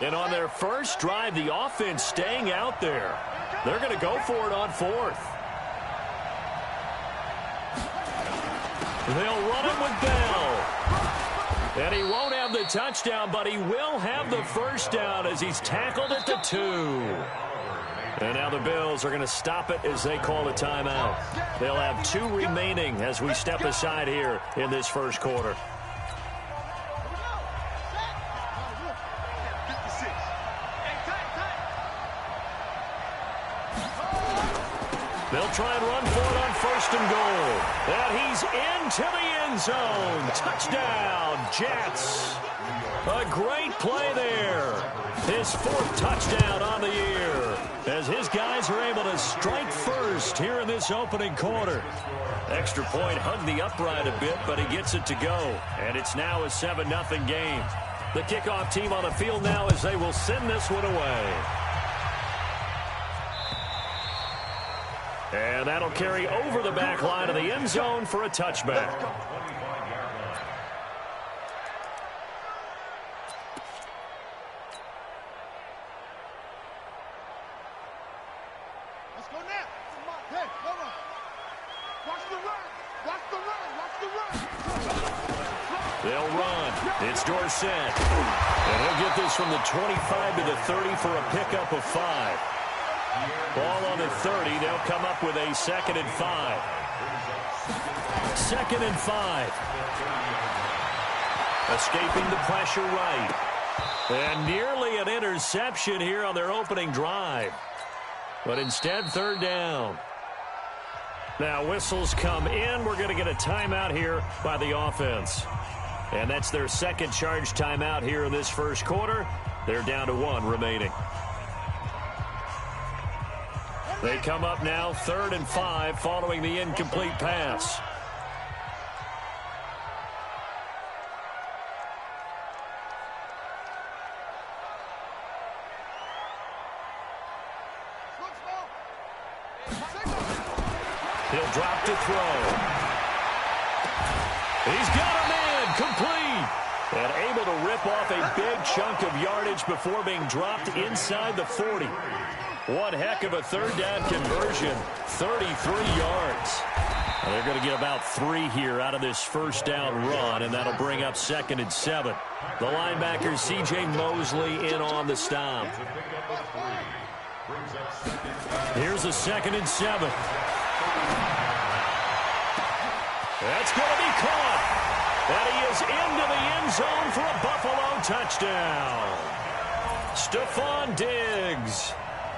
And on their first drive, the offense staying out there. They're going to go for it on fourth. They'll run it with Bell. And he won't have the touchdown, but he will have the first down as he's tackled at the 2. And now the Bills are going to stop it as they call a timeout. They'll have 2 remaining as we step aside here in this first quarter. They'll try and run for it on first and goal. And he's into the end zone. Touchdown, Jets. A great play there. His 4th touchdown on the year as his guys are able to strike first here in this opening quarter. Extra point hugged the upright a bit, but he gets it to go. And it's now a 7-0 game. The kickoff team on the field now as they will send this one away. And that'll carry over the back line of the end zone for a touchback. Let's go now. Hey, come on. Watch the run. Watch the run. Watch the run. They'll run. It's Dorsett. And he'll get this from the 25 to the 30 for a pickup of 5. Ball on the 30. They'll come up with a 2nd and 5. 2nd and 5. Escaping the pressure right. And nearly an interception here on their opening drive. But instead, 3rd down. Now whistles come in. We're going to get a timeout here by the offense. And that's their 2nd charge timeout here in this first quarter. They're down to 1 remaining. They come up now 3rd and 5 following the incomplete pass. He'll drop to throw. He's got a man complete. And able to rip off a big chunk of yardage before being dropped inside the 40. One heck of a 3rd down conversion, 33 yards. And they're going to get about 3 here out of this first down run, and that'll bring up 2nd and 7. The linebacker, C.J. Mosley, in on the stop. Here's a 2nd and 7. That's going to be caught. And he is into the end zone for a Buffalo touchdown. Stephon Diggs.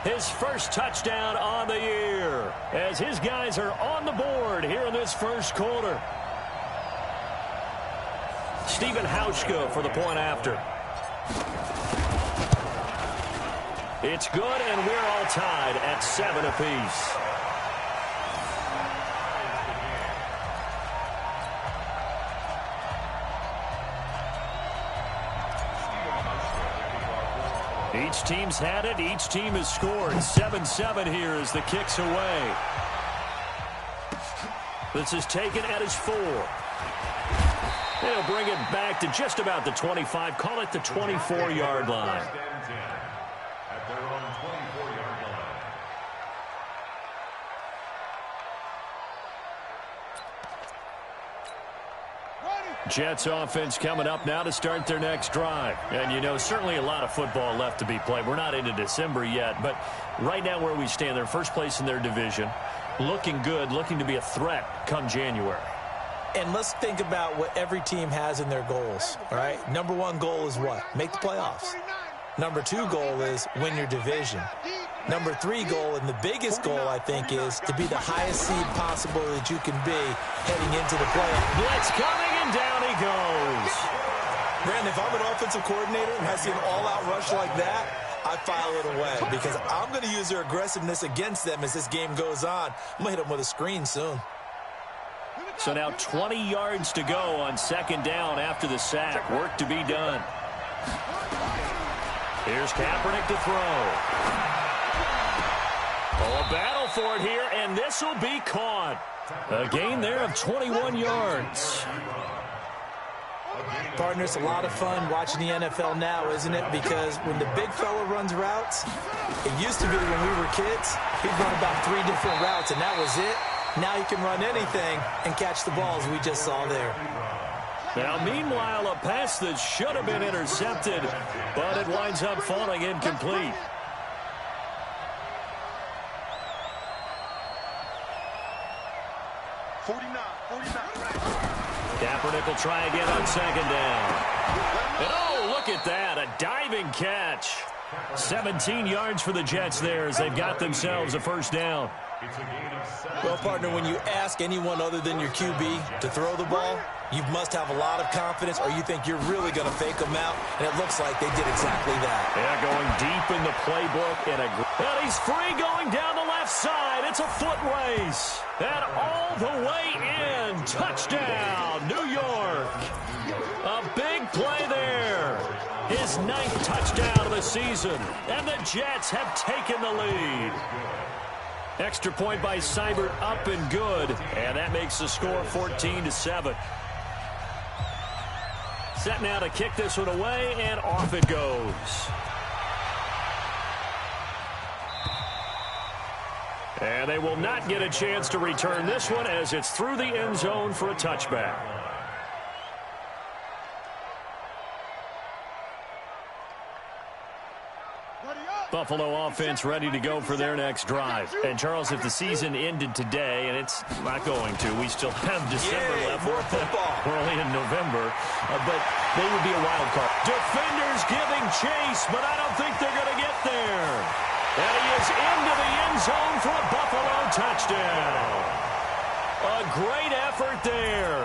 His first touchdown on the year as his guys are on the board here in this first quarter. M.C.M.A.H.O.N for the point after. It's good, and we're all tied at 7 apiece. Each team's had it. Each team has scored. 7-7 here as the kick's away. This is taken at his 4. They'll bring it back to just about the 25. Call it the 24-yard line. Jets offense coming up now to start their next drive. And, you know, certainly a lot of football left to be played. We're not into December yet, but right now where we stand, they're first place in their division. Looking good, looking to be a threat come January. And let's think about what every team has in their goals, all right? Number 1 goal is what? Make the playoffs. Number 2 goal is win your division. Number 3 goal, and the biggest goal, I think, is to be the highest seed possible that you can be heading into the playoffs. Blitz coming, and down he goes. Brandon, if I'm an offensive coordinator and I see an all-out rush like that, I file it away because I'm going to use their aggressiveness against them as this game goes on. I'm going to hit them with a screen soon. So now 20 yards to go on 2nd down after the sack. Work to be done. Here's Kaepernick to throw. Oh, a battle for it here, and this will be caught. A gain there of 21 yards. Partner, it's a lot of fun watching the NFL now, isn't it? Because when the big fella runs routes, it used to be when we were kids, he'd run about 3 different routes, and that was it. Now he can run anything and catch the balls we just saw there. Now, meanwhile, a pass that should have been intercepted, but it winds up falling incomplete. Kaepernick will try again on second down. And oh, look at that, a diving catch. 17 yards for the Jets there as they've got themselves a first down. Well, partner, when you ask anyone other than your QB to throw the ball, you must have a lot of confidence, or you think you're really going to fake them out, and it looks like they did exactly that. Yeah, going deep in the playbook. And he's free going down the left side. It's a foot race. And all the way in. Touchdown, New York. A big play there. His 9th touchdown of the season. And the Jets have taken the lead. Extra point by Seibert, up and good. And that makes the score 14-7. Set now to kick this one away, and off it goes. And they will not get a chance to return this one as it's through the end zone for a touchback. Buffalo offense ready to go for their next drive. And, Charles, if the season ended today, and it's not going to, we still have December left. More football. We're only in November, but they would be a wild card. Defenders giving chase, but I don't think they're going to get there. And he is into the end zone for a Buffalo touchdown. A great effort there.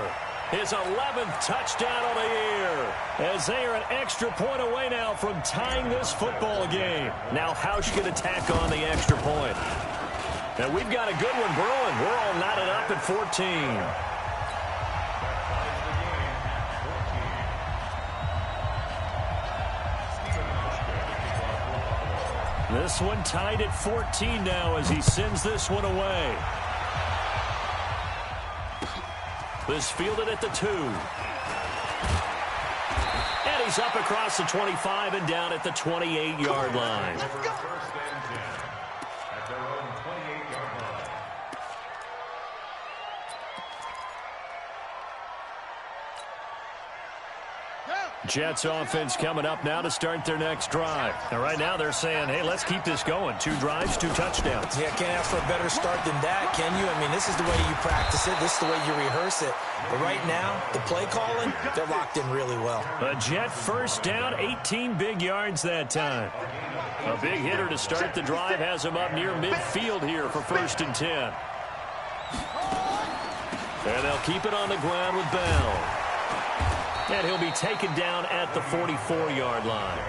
His 11th touchdown of the year, as they are an extra point away now from tying this football game. Now M.C.M.A.H.O.N can attack on the extra point. Now we've got a good one brewing. We're all knotted up at 14. This one tied at 14 now as he sends this one away. This fielded at the 2. And he's up across the 25 and down at the 28-yard line. Jets offense coming up now to start their next drive. And right now they're saying, hey, let's keep this going. 2 drives, 2 touchdowns. Yeah, can't ask for a better start than that, can you? I mean, this is the way you practice it. This is the way you rehearse it. But right now, the play calling, they're locked in really well. A Jet first down, 18 big yards that time. A big hitter to start the drive has him up near midfield here for 1st and 10. And they'll keep it on the ground with Bell. And he'll be taken down at the 44-yard line.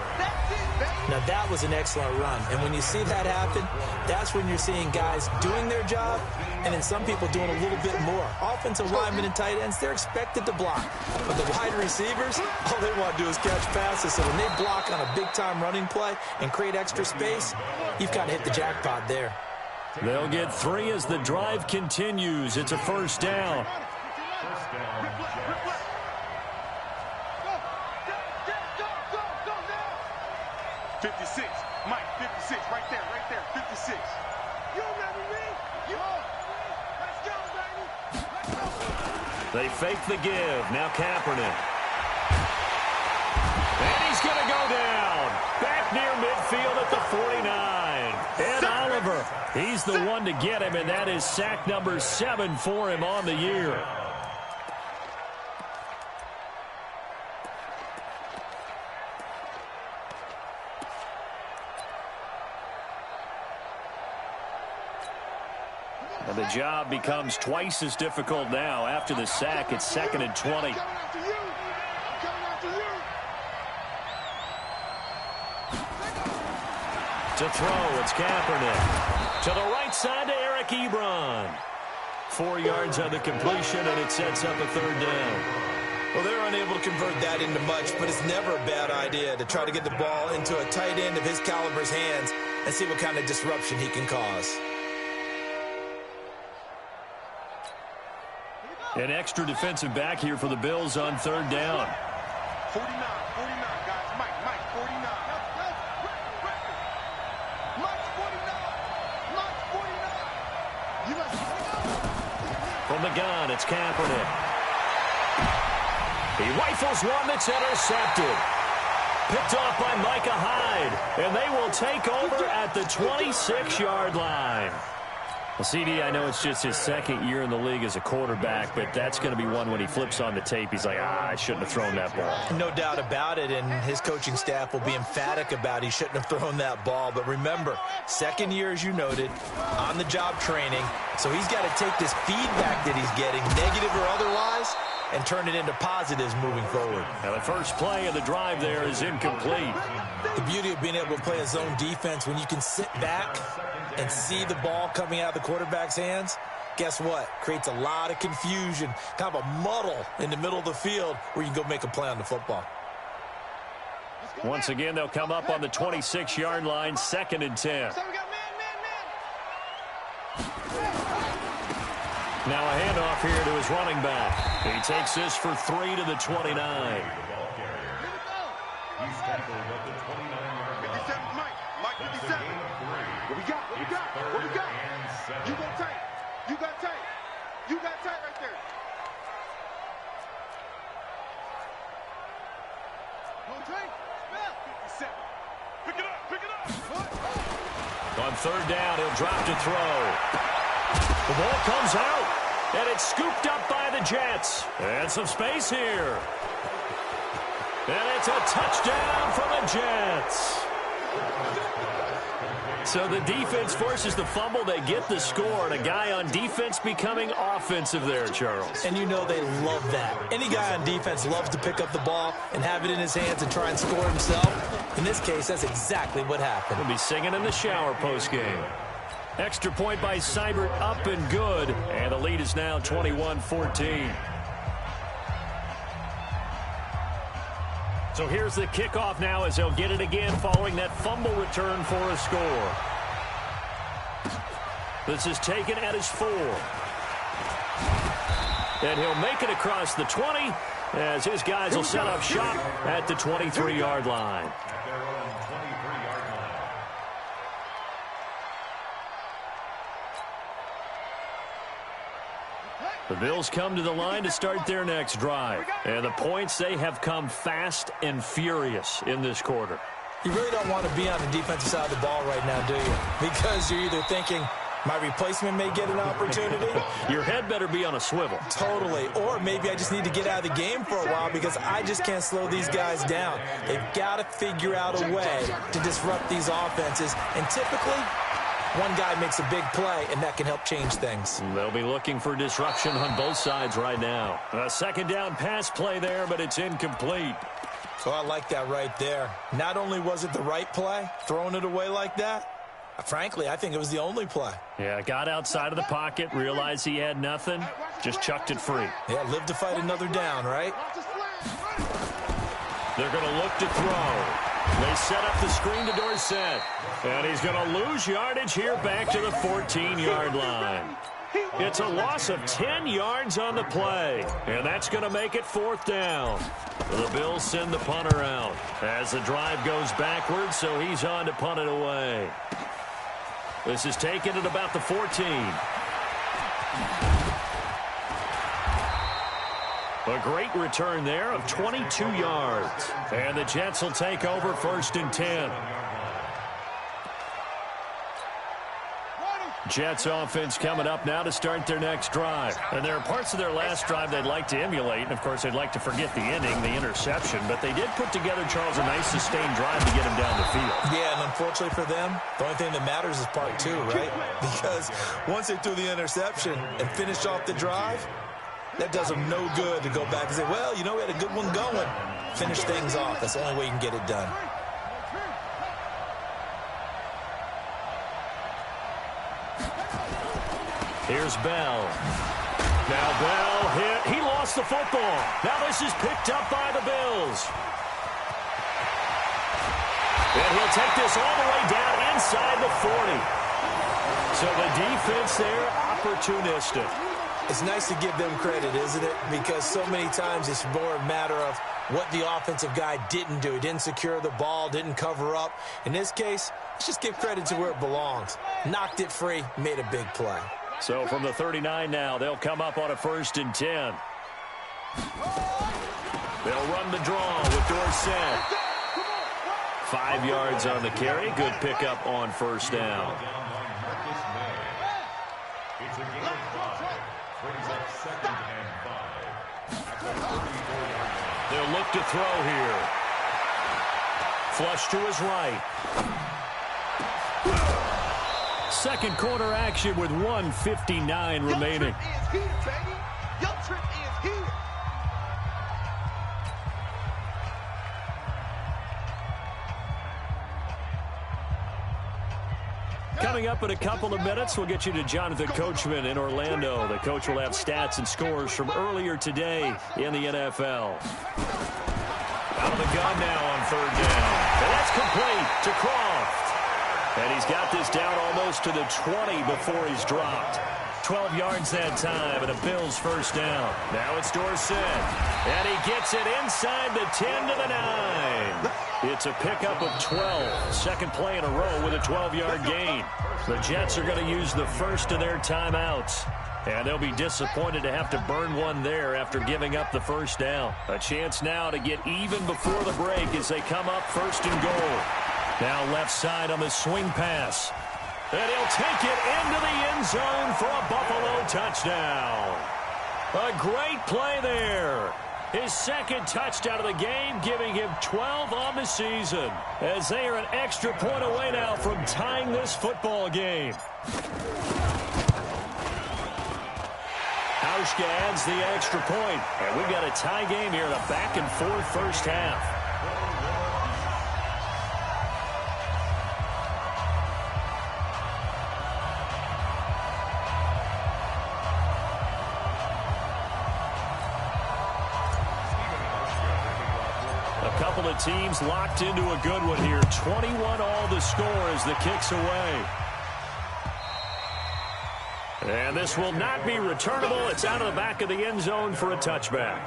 Now, that was an excellent run. And when you see that happen, that's when you're seeing guys doing their job and then some people doing a little bit more. Offensive linemen and tight ends, they're expected to block. But the wide receivers, all they want to do is catch passes. So when they block on a big-time running play and create extra space, you've got to hit the jackpot there. They'll get 3 as the drive continues. It's a first down. 56, Mike, 56, right there, 56. You remember me? Let's go, baby. Let's go. They fake the give. Now Kaepernick. And he's going to go down. Back near midfield at the 49. Ed Oliver, he's the one to get him, and that is sack number 7 for him on the year. And the job becomes twice as difficult now. After the sack, it's 2nd and 20. To throw, it's Kaepernick. To the right side to Eric Ebron. 4 yards on the completion, and it sets up a 3rd down. Well, they're unable to convert that into much, but it's never a bad idea to try to get the ball into a tight end of his caliber's hands and see what kind of disruption he can cause. An extra defensive back here for the Bills on 3rd down. 49, guys. Mike, 49. Mike, 49. You must From the gun, it's Kaepernick. He rifles one that's intercepted. Picked off by Micah Hyde, and they will take over at the 26-yard line. Well, CD, I know it's just his second year in the league as a quarterback, but that's going to be one when he flips on the tape. He's like, I shouldn't have thrown that ball. No doubt about it, and his coaching staff will be emphatic about he shouldn't have thrown that ball. But remember, second year, as you noted, on-the-job training, so he's got to take this feedback that he's getting, negative or otherwise, and turn it into positives moving forward. Now, the first play of the drive there is incomplete. The beauty of being able to play a zone defense when you can sit back and see the ball coming out of the quarterback's hands, guess what? Creates a lot of confusion, kind of a muddle in the middle of the field where you can go make a play on the football. Once again, they'll come up on the 26-yard line, 2nd and 10. Now a handoff here to his running back. He takes this for 3 to the 29. He's tackled at the 29-yard line. 57, Mike 57. What we got? You got tight. You got tight right there. No tight. 57. Pick it up. On 3rd down, he'll drop to throw. The ball comes out, and it's scooped up by the Jets. And some space here. And it's a touchdown for the Jets. So the defense forces the fumble. They get the score, and a guy on defense becoming offensive there, Charles. And you know they love that. Any guy on defense loves to pick up the ball and have it in his hands and try and score himself. In this case, that's exactly what happened. He'll be singing in the shower postgame. Extra point by Seibert, up and good. And the lead is now 21-14. So here's the kickoff now as they'll get it again following that fumble return for a score. This is taken at his 4. And he'll make it across the 20 as his guys will set up shop at the 23-yard line. The Bills come to the line to start their next drive. And the points, they have come fast and furious in this quarter. You really don't want to be on the defensive side of the ball right now, do you? Because you're either thinking, my replacement may get an opportunity. Your head better be on a swivel. Totally. Or maybe I just need to get out of the game for a while because I just can't slow these guys down. They've got to figure out a way to disrupt these offenses. And typically, one guy makes a big play, and that can help change things. They'll be looking for disruption on both sides right now. A 2nd down pass play there, but it's incomplete. So I like that right there. Not only was it the right play, throwing it away like that, frankly, I think it was the only play. Yeah, got outside of the pocket, realized he had nothing, just chucked it free. Yeah, live to fight another down, right? They're going to look to throw. They set up the screen to Dorsett. And he's going to lose yardage here back to the 14-yard line. It's a loss of 10 yards on the play. And that's going to make it 4th down. The Bills send the punter out as the drive goes backwards, so he's on to punt it away. This is taken at about the 14. A great return there of 22 yards. And the Jets will take over 1st and 10. Jets offense coming up now to start their next drive. And there are parts of their last drive they'd like to emulate. And, of course, they'd like to forget the ending, the interception. But they did put together, Charles, a nice sustained drive to get him down the field. Yeah, and unfortunately for them, the only thing that matters is part 2, right? Because once they threw the interception and finished off the drive, that does them no good to go back and say, well, you know, we had a good one going. Finish things off. That's the only way you can get it done. Here's Bell. Now Bell hit. He lost the football. Now this is picked up by the Bills. And he'll take this all the way down inside the 40. So the defense there, opportunistic. It's nice to give them credit, isn't it? Because so many times it's more a matter of what the offensive guy didn't do. He didn't secure the ball, didn't cover up. In this case, let's just give credit to where it belongs. Knocked it free, made a big play. So from the 39 now, they'll come up on a 1st and 10. They'll run the draw with Dorsett. 5 yards on the carry. Good pickup on 1st down. They'll look to throw here. Flush to his right. Second quarter action with 1:59 remaining. Coming up in a couple of minutes, we'll get you to Jonathan Coachman in Orlando. The coach will have stats and scores from earlier today in the NFL. Out of the gun now on 3rd down. And that's complete to Croft. And he's got this down almost to the 20 before he's dropped. 12 yards that time, and a Bills 1st down. Now it's Dorsett. And he gets it inside the 10 to the 9. It's a pickup of 12. Second play in a row with a 12-yard gain. The Jets are going to use the first of their timeouts. And they'll be disappointed to have to burn one there after giving up the 1st down. A chance now to get even before the break as they come up 1st and goal. Now left side on the swing pass. And he'll take it into the end zone for a Buffalo touchdown. A great play there. His 2nd touchdown of the game, giving him 12 on the season, as they are an extra point away now from tying this football game. Hauschka adds the extra point, and we've got a tie game here in a back-and-forth 1st half. Couple of teams locked into a good one here. 21 all the score as the kick's away. And this will not be returnable. It's out of the back of the end zone for a touchback.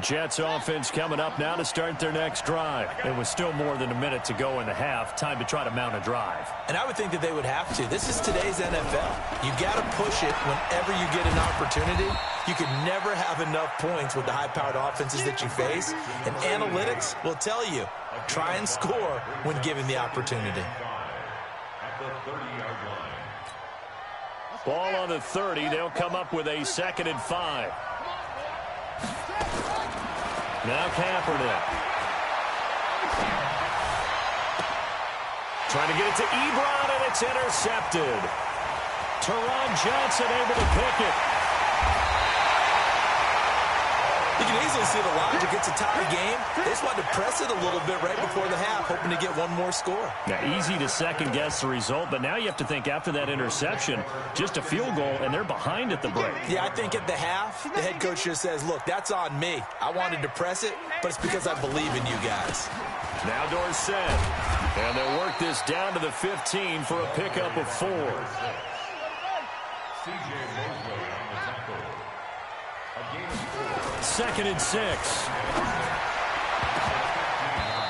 Jets offense coming up now to start their next drive. It was still more than a minute to go in the half. Time to try to mount a drive. And I would think that they would have to. This is today's NFL. You got to push it whenever you get an opportunity. You can never have enough points with the high-powered offenses that you face. And analytics will tell you, try and score when given the opportunity. Ball on the 30. They'll come up with a 2nd and 5. Now Kaepernick. Trying to get it to Ebron, and it's intercepted. Teron Johnson able to pick it. You can easily see the logic. It's a tie game. They just wanted to press it a little bit right before the half, hoping to get one more score. Now, easy to second-guess the result, but now you have to think after that interception, just a field goal, and they're behind at the break. Yeah, I think at the half, the head coach just says, look, that's on me. I wanted to press it, but it's because I believe in you guys. Now Dorsett. And they'll work this down to the 15 for a pickup of 4. Second and 6.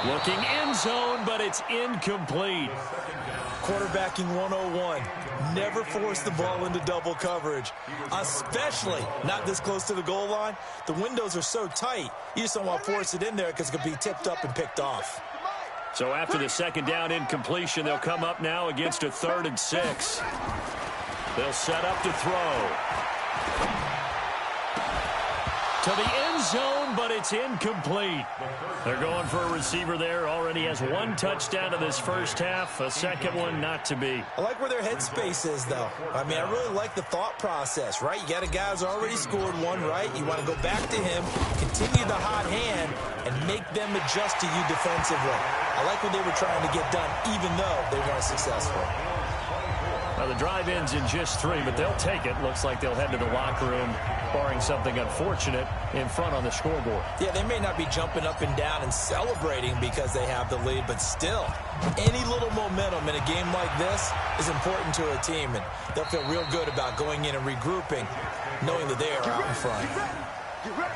Looking end zone, but it's incomplete. Quarterbacking 101. Never force the ball into double coverage, especially not this close to the goal line. The windows are so tight, you just don't want to force it in there because it could be tipped up and picked off. So after the 2nd down incompletion, they'll come up now against a 3rd and 6. They'll set up to throw. To the end zone, but it's incomplete. They're going for a receiver there. Already has 1 touchdown in this 1st half. A 2nd one not to be. I like where their headspace is, though. I mean, I really like the thought process, right? You got a guy who's already scored 1, right? You want to go back to him, continue the hot hand, and make them adjust to you defensively. I like what they were trying to get done, even though they weren't successful. Now, the drive ends in just 3, but they'll take it. Looks like they'll head to the locker room, barring something unfortunate, in front on the scoreboard. Yeah, they may not be jumping up and down and celebrating because they have the lead, but still, any little momentum in a game like this is important to a team, and they'll feel real good about going in and regrouping, knowing that they are out in front. Get ready.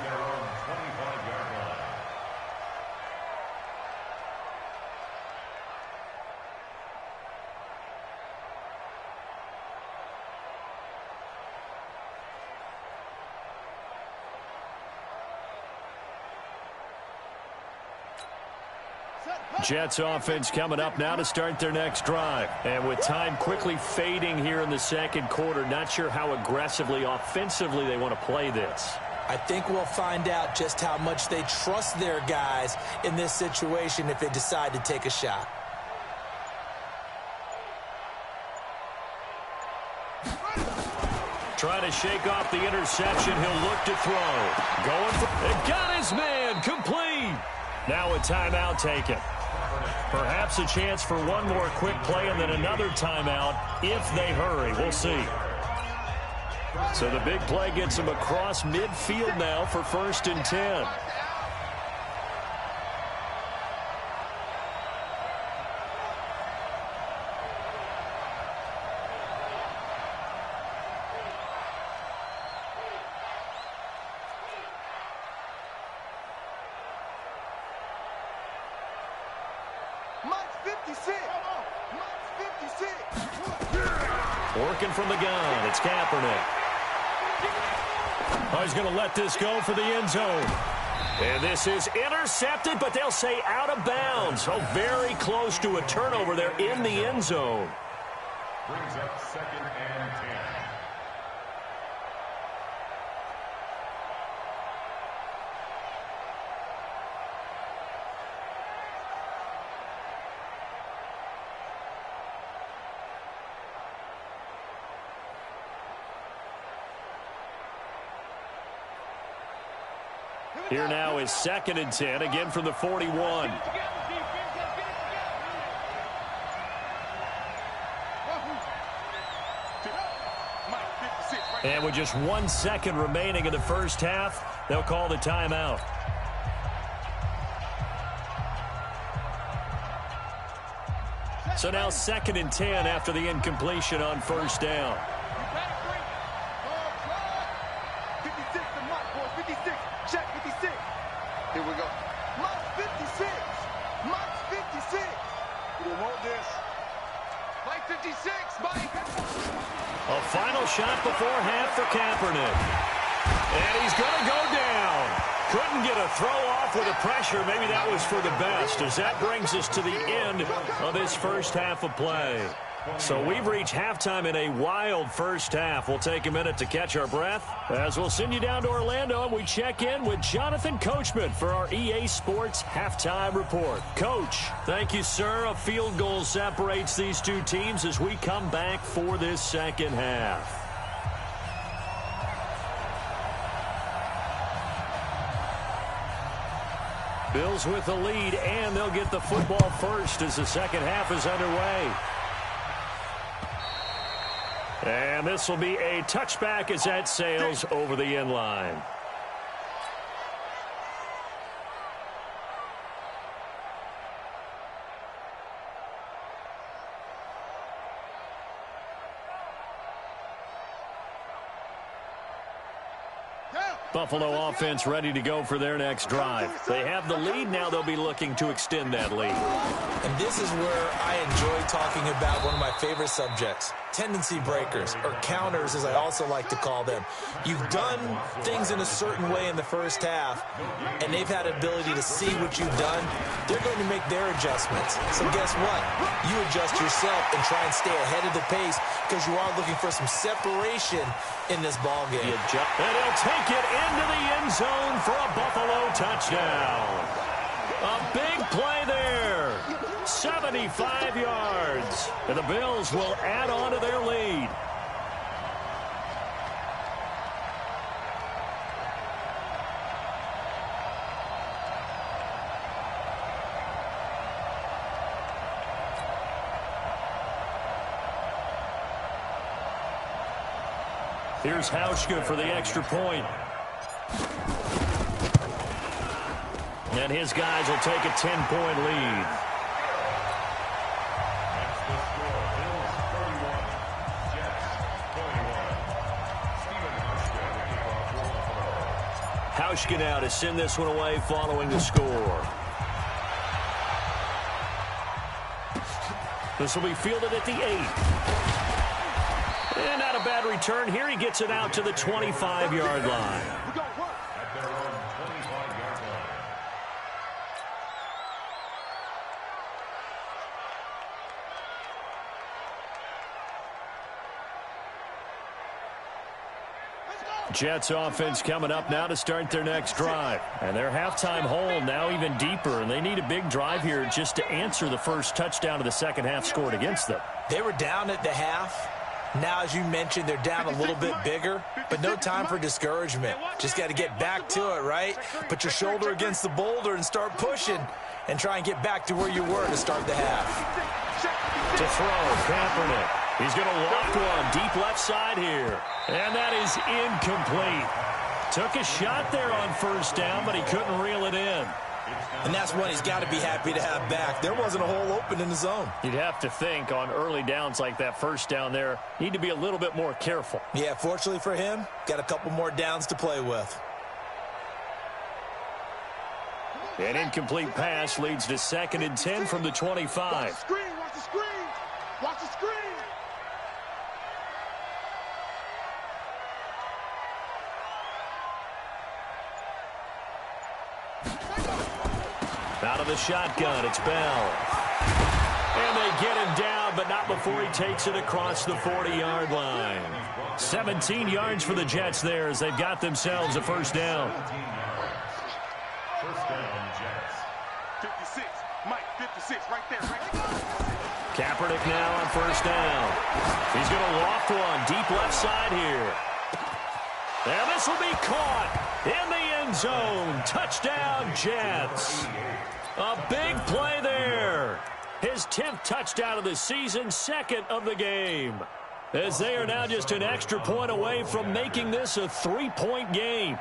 Jets offense coming up now to start their next drive. And with time quickly fading here in the second quarter, not sure how aggressively, offensively they want to play this. I think we'll find out just how much they trust their guys in this situation if they decide to take a shot. Trying to shake off the interception. He'll look to throw. Going for it. Got his man. Complete. Now a timeout taken. Perhaps a chance for one more quick play and then another timeout if they hurry. We'll see. So the big play gets them across midfield now for 1st and 10. Working from the gun, it's Kaepernick. Oh, he's going to let this go for the end zone. And this is intercepted, but they'll say out of bounds. So very close to a turnover there in the end zone. Brings up 2nd and 10. Here now is 2nd and 10, again from the 41. And with just 1 second remaining in the first half, they'll call the timeout. So now 2nd and 10 after the incompletion on 1st down. 56 to M.C.M.A.H.O.N, 56. Check 56. Here we go. M.C.M.A.H.O.N 56. M.C.M.A.H.O.N 56. We want this. Mike 56, Mike. A final shot before half for Kaepernick. And he's going to go down. Couldn't get a throw off with the pressure. Maybe that was for the best, as that brings us to the end of this first half of play. So we've reached halftime in a wild first half. We'll take a minute to catch our breath as we'll send you down to Orlando and we check in with Jonathan Coachman for our EA Sports Halftime Report. Coach, thank you, sir. A field goal separates these two teams as we come back for this second half. Bills with the lead, and they'll get the football first as the second half is underway. And this will be a touchback as that sails over the end line. Buffalo offense ready to go for their next drive. They have the lead. Now they'll be looking to extend that lead. And this is where I enjoy talking about one of my favorite subjects, tendency breakers, or counters as I also like to call them. You've done things in a certain way in the first half, and they've had ability to see what you've done. They're going to make their adjustments. So guess what? You adjust yourself and try and stay ahead of the pace because you are looking for some separation in this ball game. And he'll take it into the end zone for a Buffalo touchdown. A big play there. 75 yards. And the Bills will add on to their lead. Here's M.C.M.A.H.O.N for the extra point. And his guys will take a 10-point lead. M.C.M.A.H.O.N now to send this one away following the score. This will be fielded at the 8. And not a bad return here. He gets it out to the 25-yard line. Jets offense coming up now to start their next drive. And their halftime hole now even deeper, and they need a big drive here just to answer the first touchdown of the second half scored against them. They were down at the half. Now, as you mentioned, they're down a little bit bigger, but no time for discouragement. Just got to get back to it, right? Put your shoulder against the boulder and start pushing and try and get back to where you were to start the half. To throw, Kaepernick. He's going to loft one deep left side here. And that is incomplete. Took a shot there on first down, but he couldn't reel it in. And that's one he's got to be happy to have back. There wasn't a hole open in the zone. You'd have to think on early downs like that first down there, need to be a little bit more careful. Yeah, fortunately for him, got a couple more downs to play with. An incomplete pass leads to 2nd and 10 from the 25. Watch the screen, watch the screen, watch the screen. Out of the shotgun, it's Bell. And they get him down, but not before he takes it across the 40-yard line. 17 yards for the Jets there as they've got themselves a first down. First down, Jets. 56, Mike, 56, right there, right there. Kaepernick now on first down. He's going to loft one deep left side here. And this will be caught in the end zone. Touchdown, Jets. A big play there. His 10th touchdown of the season, 2nd of the game. As they are now just an extra point away from making this a 3-point game.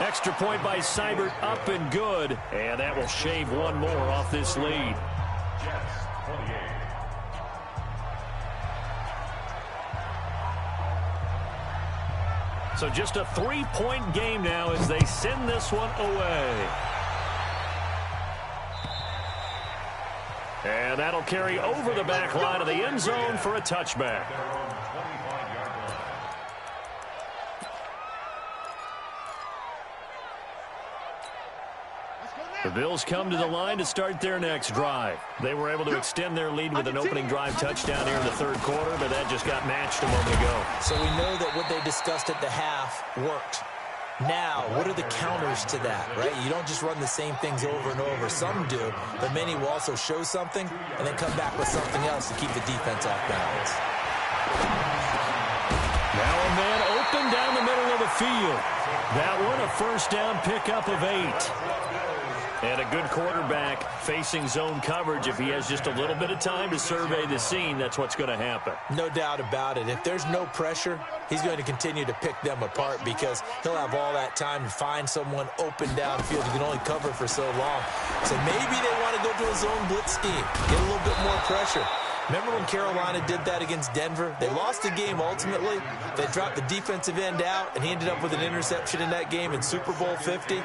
Extra point by Seibert, up and good. And that will shave one more off this lead. Jets, 28. So just a 3-point game now as they send this one away. And that'll carry over the back line of the end zone for a touchback. The Bills come to the line to start their next drive. They were able to extend their lead with an opening drive touchdown here in the third quarter, but that just got matched a moment ago. So we know that what they discussed at the half worked. Now, what are the counters to that, right? You don't just run the same things over and over. Some do, but many will also show something and then come back with something else to keep the defense off balance. Now a man open down the middle of the field. That one a first down pickup of 8. And a good quarterback facing zone coverage. If he has just a little bit of time to survey the scene, that's what's going to happen. No doubt about it. If there's no pressure, he's going to continue to pick them apart because he'll have all that time to find someone open downfield. He can only cover for so long. So maybe they want to go to a zone blitz scheme, get a little bit more pressure. Remember when Carolina did that against Denver? They lost the game ultimately. They dropped the defensive end out, and he ended up with an interception in that game in Super Bowl 50.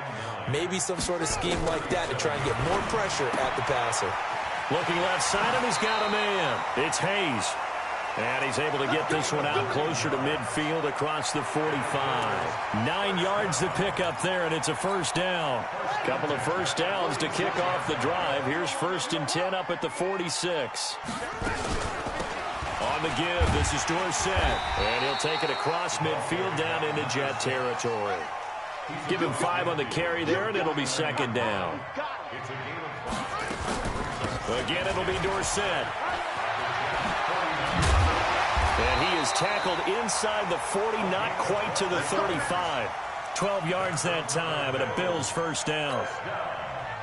Maybe some sort of scheme like that to try and get more pressure at the passer. Looking left side, and he's got a man. It's Hayes. And he's able to get this one out closer to midfield across the 45. 9 yards to pick up there, and it's a first down. Couple of first downs to kick off the drive. Here's 1st and 10 up at the 46. On the give, this is Dorsett. And he'll take it across midfield down into Jet territory. Give him 5 on the carry there, and it'll be 2nd down. Again, it'll be Dorsett. And he is tackled inside the 40, not quite to the 35. 12 yards that time, and a Bills first down.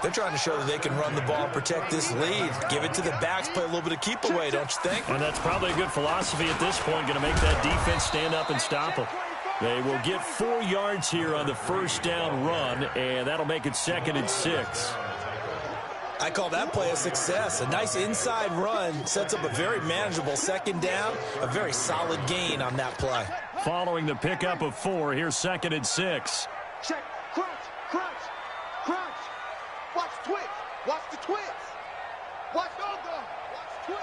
They're trying to show that they can run the ball and protect this lead. Give it to the backs, play a little bit of keep away, don't you think? And that's probably a good philosophy at this point, going to make that defense stand up and stop them. They will get 4 yards here on the first down run, and that'll make it 2nd and 6. I call that play a success. A nice inside run sets up a very manageable 2nd down, a very solid gain on that play. Following the pickup of 4, here's 2nd and 6. Check. Crunch. Crunch. Crunch. Watch twitch. Watch the twitch. Watch twitch.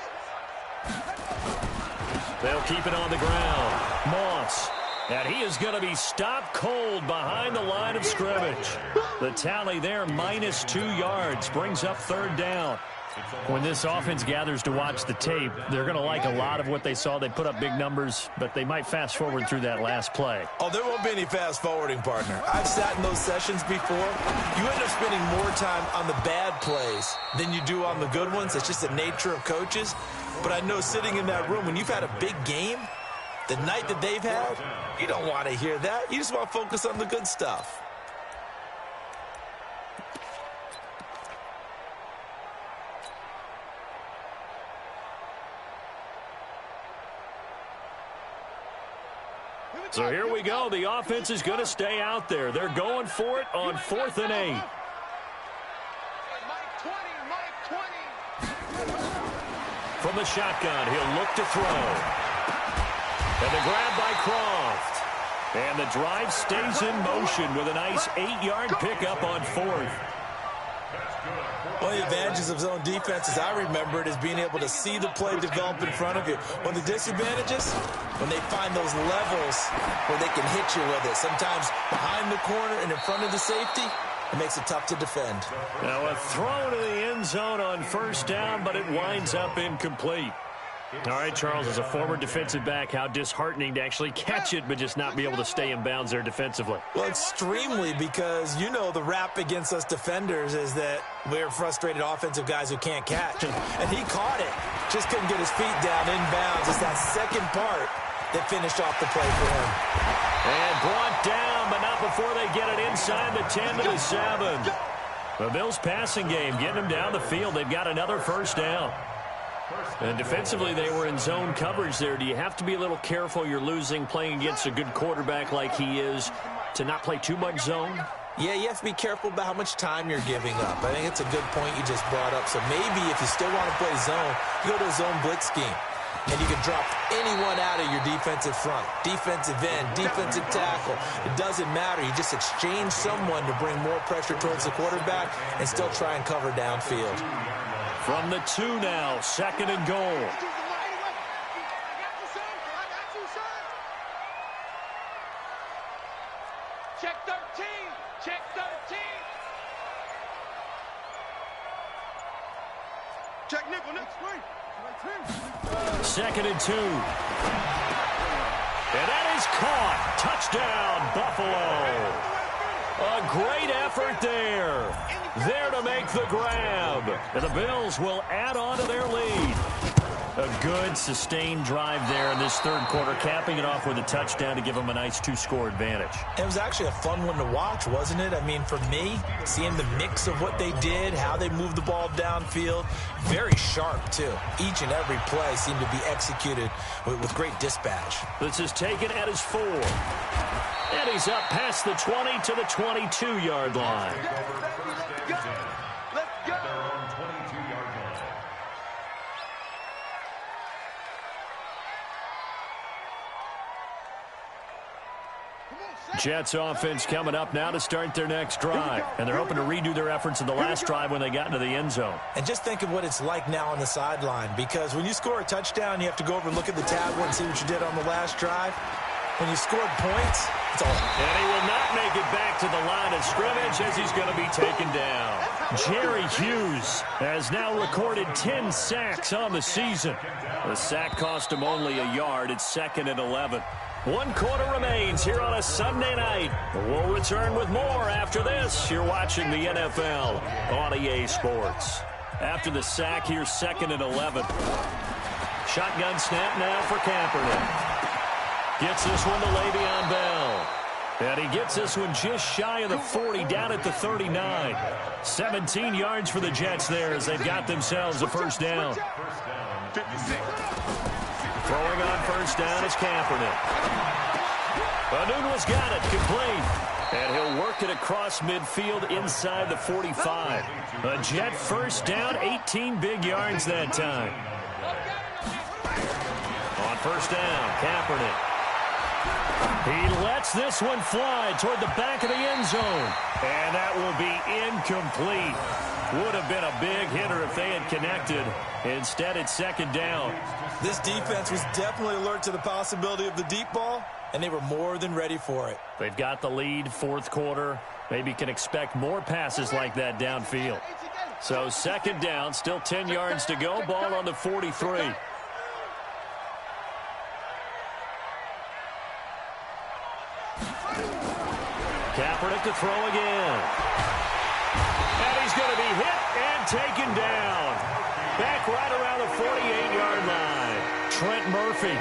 They'll keep it on the ground. Moss. And he is going to be stopped cold behind the line of scrimmage. The tally there, -2 yards, brings up 3rd down. When this offense gathers to watch the tape, they're going to like a lot of what they saw. They put up big numbers, but they might fast forward through that last play. Oh, there won't be any fast forwarding, partner. I've sat in those sessions before. You end up spending more time on the bad plays than you do on the good ones. It's just the nature of coaches. But I know sitting in that room, when you've had a big game, the night that they've had, you don't want to hear that. You just want to focus on the good stuff. So here we go. The offense is going to stay out there. They're going for it on 4th and 8. From the shotgun, he'll look to throw. And the grab by Croft. And the drive stays in motion with a nice 8-yard pickup on 4th. One of the advantages of zone defense, as I remember it, is being able to see the play develop in front of you. One of the disadvantages, when they find those levels where they can hit you with it. Sometimes behind the corner and in front of the safety, it makes it tough to defend. Now a throw to the end zone on 1st down, but it winds up incomplete. All right, Charles, as a former defensive back, how disheartening to actually catch it but just not be able to stay in bounds there defensively. Well, extremely, because you know the rap against us defenders is that we're frustrated offensive guys who can't catch. And he caught it. Just couldn't get his feet down in bounds. It's that second part that finished off the play for him. And brought down, but not before they get it inside the 10 to the 7. The Bills passing game, getting them down the field. They've got another 1st down. And defensively, they were in zone coverage there. Do you have to be a little careful? You're losing, playing against a good quarterback like he is, to not play too much zone? Yeah, you have to be careful about how much time you're giving up. I think it's a good point you just brought up. So maybe if you still want to play zone, you go to a zone blitz scheme. And you can drop anyone out of your defensive front, defensive end, defensive tackle. It doesn't matter. You just exchange someone to bring more pressure towards the quarterback and still try and cover downfield. From the 2 now, 2nd and goal. Check 13. Check 13. Check nickel. Next way. 2nd and 2. And that is caught. Touchdown, Buffalo. A great effort there. There to make the grab. And the Bills will add on to their lead. A good, sustained drive there in this 3rd quarter, capping it off with a touchdown to give them a nice 2-score advantage. It was actually a fun one to watch, wasn't it? I mean, for me, seeing the mix of what they did, how they moved the ball downfield, very sharp, too. Each and every play seemed to be executed with great dispatch. This is taken at his 4. And he's up past the 20 to the 22-yard line. Jets offense coming up now to start their next drive. And they're hoping to redo their efforts in the last drive when they got into the end zone. And just think of what it's like now on the sideline, because when you score a touchdown, you have to go over and look at the tablet and see what you did on the last drive. When you scored points, it's all. And he will not make it back to the line of scrimmage as he's going to be taken down. Jerry Hughes has now recorded 10 sacks on the season. The sack cost him only a yard. It's 2nd and 11. 1 quarter remains here on a Sunday night. We'll return with more after this. You're watching the NFL on EA Sports. After the sack, here's 2nd and 11. Shotgun snap now for Kaepernick. Gets this one to Le'Veon Bell. And he gets this one just shy of the 40, down at the 39. 17 yards for the Jets there as they've got themselves a first down. Throwing on first down is Kaepernick. Anunua's got it, complete. And he'll work it across midfield inside the 45. A Jet first down, 18 big yards that time. On first down, Kaepernick. He lets this one fly toward the back of the end zone. And that will be incomplete. Would have been a big hitter if they had connected. Instead, it's second down. This defense was definitely alert to the possibility of the deep ball, and they were more than ready for it. They've got the lead, fourth quarter. Maybe can expect more passes like that downfield. So second down, still 10 yards to go. Ball on the 43. Kaepernick to throw again. And he's going to be hit and taken down. Back right around the 48-yard line. Trent Murphy.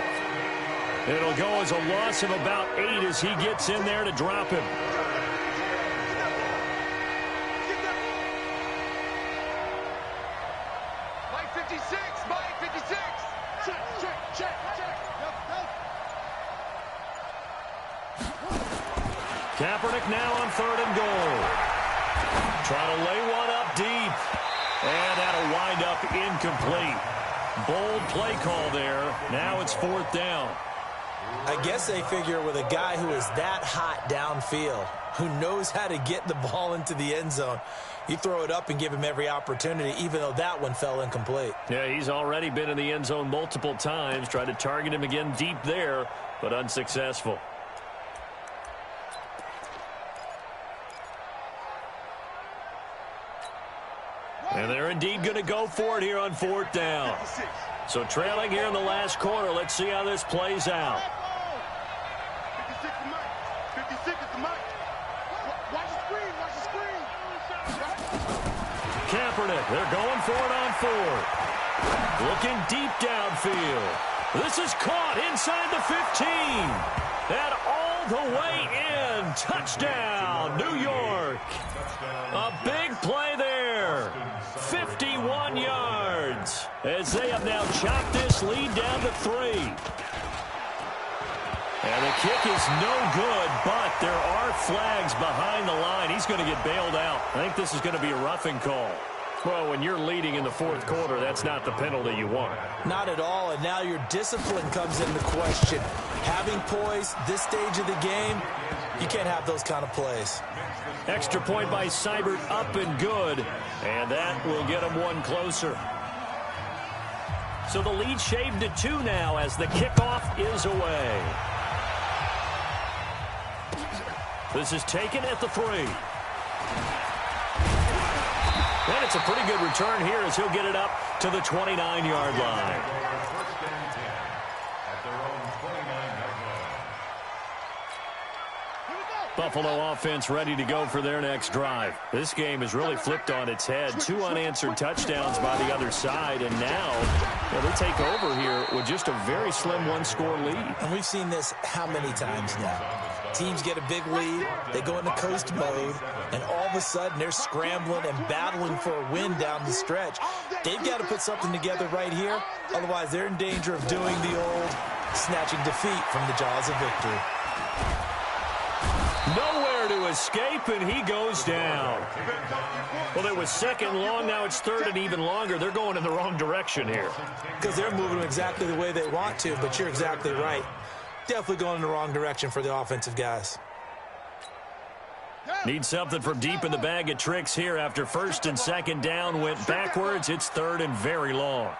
It'll go as a loss of about 8 as he gets in there to drop him. Mike 56, Mike 56. Check. Kaepernick now on third and goal. Trying to lay one up deep. And that'll wind up incomplete. Bold play call there. Now it's fourth down. I guess they figure with a guy who is that hot downfield, who knows how to get the ball into the end zone, you throw it up and give him every opportunity, even though that one fell incomplete. Yeah, he's already been in the end zone multiple times. Tried to target him again deep there, but unsuccessful. And they're indeed going to go for it here on fourth down. So trailing here in the last quarter. Let's see how this plays out. 56 is Mike. 56 is the Mike. Watch the screen. Kaepernick, they're going for it on fourth. Looking deep downfield. This is caught inside the 15. And all the way in. Touchdown, New York. A big play there. 51 yards as they have now chopped this lead down to 3. And the kick is no good, but there are flags behind the line. He's going to get bailed out. I think this is going to be a roughing call. Well, when you're leading in the fourth quarter, that's not the penalty you want. Not at all, and now your discipline comes into question. Having poise this stage of the game, you can't have those kind of plays. Extra point by Seibert, up and good, and that will get him one closer. So the lead shaved to 2 now as the kickoff is away. This is taken at the 3. And it's a pretty good return here as he'll get it up to the 29-yard line. Buffalo offense ready to go for their next drive. This game has really flipped on its head. 2 unanswered touchdowns by the other side, and now they take over here with just a very slim one-score lead. And we've seen this how many times now? Teams get a big lead, they go into coast mode, and all of a sudden they're scrambling and battling for a win down the stretch. They've got to put something together right here, otherwise they're in danger of doing the old snatching defeat from the jaws of victory. Nowhere to escape, and he goes down. Well, it was second long. Now it's third and even longer. They're going in the wrong direction here. Because they're moving exactly the way they want to, but you're exactly right. Definitely going in the wrong direction for the offensive guys. Need something from deep in the bag of tricks here after first and second down went backwards. It's third and very long.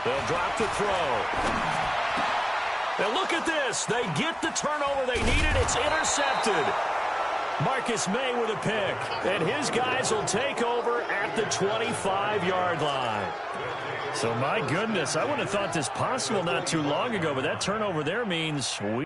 They'll drop the throw. And look at this. They get the turnover they needed. It's intercepted. Marcus May with a pick. And his guys will take over at the 25-yard line. So, my goodness, I wouldn't have thought this possible not too long ago, but that turnover there means we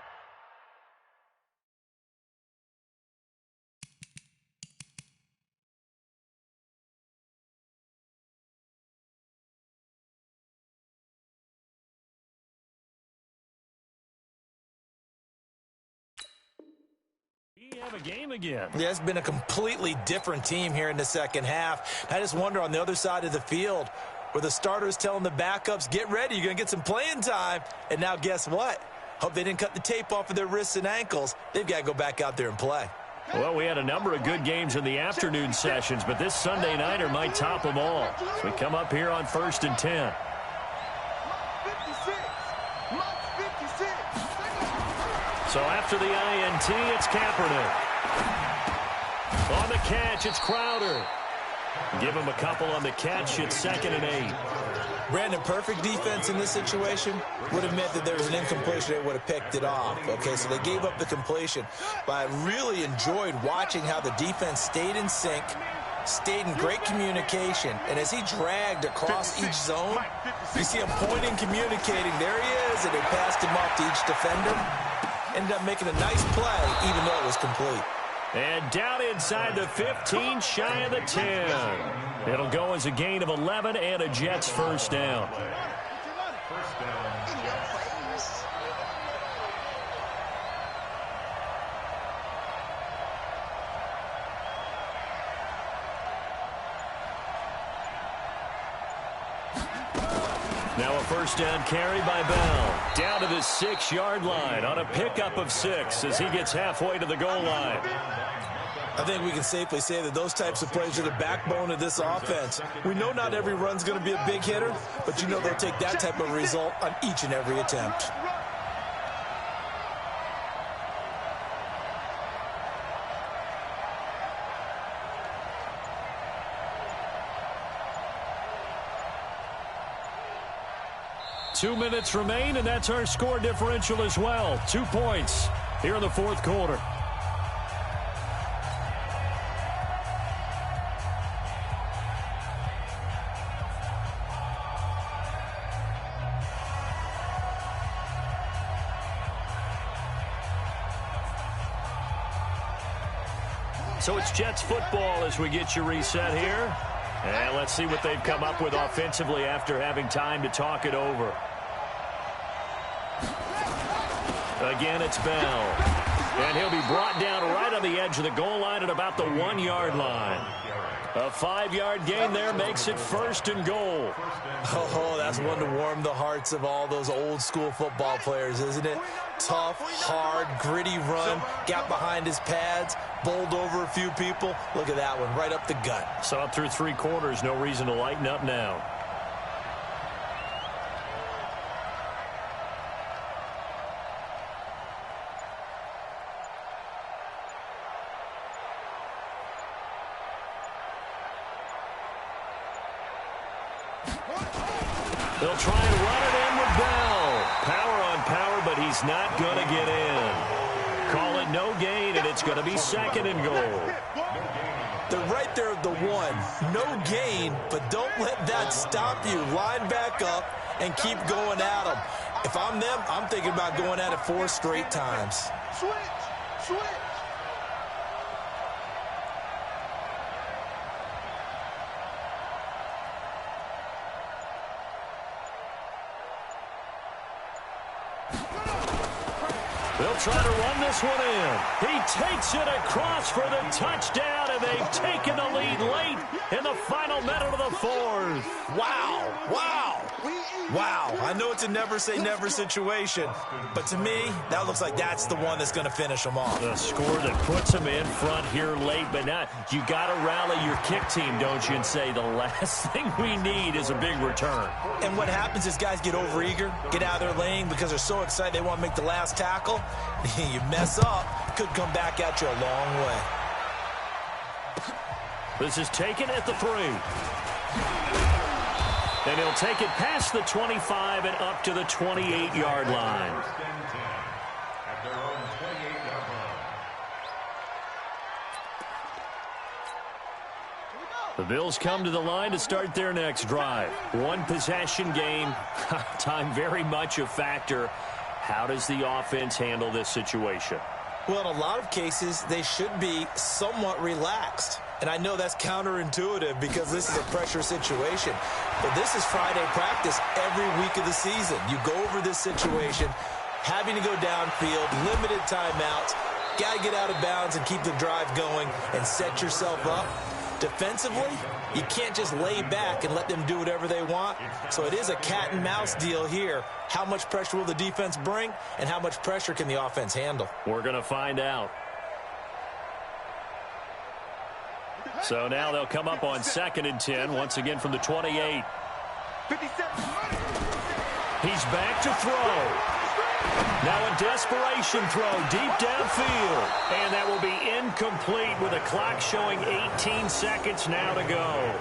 We have a game again. Yeah, it's been a completely different team here in the second half. I just wonder on the other side of the field where the starters telling the backups, get ready, you're going to get some playing time. And now guess what? Hope they didn't cut the tape off of their wrists and ankles. They've got to go back out there and play. Well, we had a number of good games in the afternoon sessions, but this Sunday nighter might top them all. So we come up here on 1st and 10. So after the INT, it's Kaepernick. On the catch, it's Crowder. Give him a couple on the catch. It's 2nd and 8. Brandon, perfect defense in this situation would have meant that there was an incompletion. They would have picked it off. Okay, so they gave up the completion. But I really enjoyed watching how the defense stayed in sync, stayed in great communication. And as he dragged across each zone, you see him pointing, communicating. There he is, and they passed him off to each defender. Ended up making a nice play, even though it was complete. And down inside the 15, shy of the 10. It'll go as a gain of 11 and a Jets first down. Now a first down carry by Bell. Down to the 6-yard line on a pickup of 6 as he gets halfway to the goal line. I think we can safely say that those types of plays are the backbone of this offense. We know not every run's going to be a big hitter, but you know they'll take that type of result on each and every attempt. Two minutes remain, and that's our score differential as well. 2 points here in the fourth quarter. So it's Jets football as we get you reset here. And let's see what they've come up with offensively after having time to talk it over. Again, it's Bell. And he'll be brought down right on the edge of the goal line at about the 1-yard line. A 5-yard gain there makes it 1st and goal. Oh, that's one to warm the hearts of all those old school football players, isn't it? Tough, hard, gritty run, got behind his pads, bowled over a few people. Look at that one, right up the gut. So up through 3 quarters, no reason to lighten up now. They'll try and run it in with Bell. Power on power, but he's not going to get in. Call it no gain, and it's going to be 2nd and goal. They're right there at the 1. No gain, but don't let that stop you. Line back up and keep going at them. If I'm them, I'm thinking about going at it 4 straight times. Switch! Switch! They'll try to run this one in. He takes it across for the touchdown, and they've taken the lead late in the final minute of the 4th. Wow, wow, wow. I know it's a never say never situation, but to me, that looks like that's the one that's going to finish them off. The score that puts them in front here late, but not. You got to rally your kick team, don't you, and say the last thing we need is a big return. And what happens is guys get overeager, get out of their lane because they're so excited they want to make the last tackle. You mess up, could come back at you a long way. This is taken at the 3. And he'll take it past the 25 and up to the 28-yard line. The Bills come to the line to start their next drive. 1 possession game. Time very much a factor. How does the offense handle this situation? Well, in a lot of cases, they should be somewhat relaxed. And I know that's counterintuitive because this is a pressure situation. But this is Friday practice every week of the season. You go over this situation, having to go downfield, limited timeouts. Got to get out of bounds and keep the drive going and set yourself up. Defensively, you can't just lay back and let them do whatever they want. So it is a cat and mouse deal here. How much pressure will the defense bring, and how much pressure can the offense handle? We're going to find out. So now they'll come up on 2nd and 10, once again from the 28. 57. He's back to throw. Now a desperation throw deep downfield. And that will be incomplete with a clock showing 18 seconds now to go.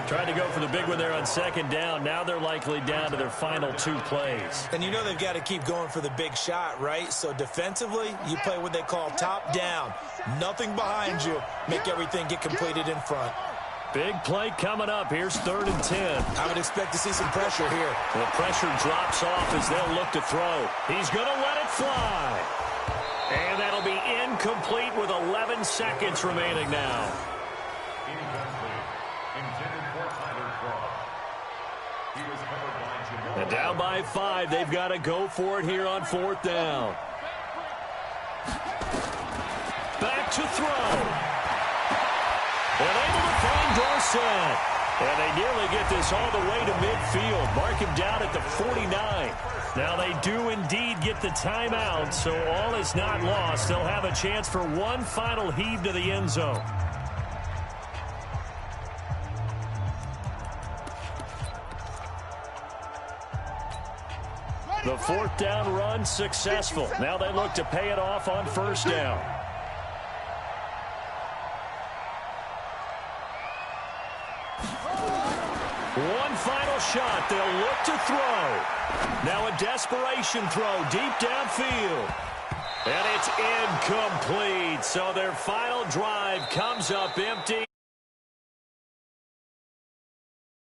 Tried to go for the big one there on 2nd down. Now they're likely down to their final 2 plays. And you know they've got to keep going for the big shot, right? So defensively, you play what they call top down. Nothing behind you. Make everything get completed in front. Big play coming up. Here's 3rd and 10. I would expect to see some pressure here. The pressure drops off as they'll look to throw. He's going to let it fly. And that'll be incomplete with 11 seconds remaining now. And down by 5. They've got to go for it here on 4th down. Back to throw. And able to find Dorsett. And they nearly get this all the way to midfield. Mark him down at the 49. Now they do indeed get the timeout, so all is not lost. They'll have a chance for one final heave to the end zone. The 4th down run successful. Now they look to pay it off on 1st down. One final shot. They'll look to throw. Now a desperation throw deep downfield. And it's incomplete. So their final drive comes up empty.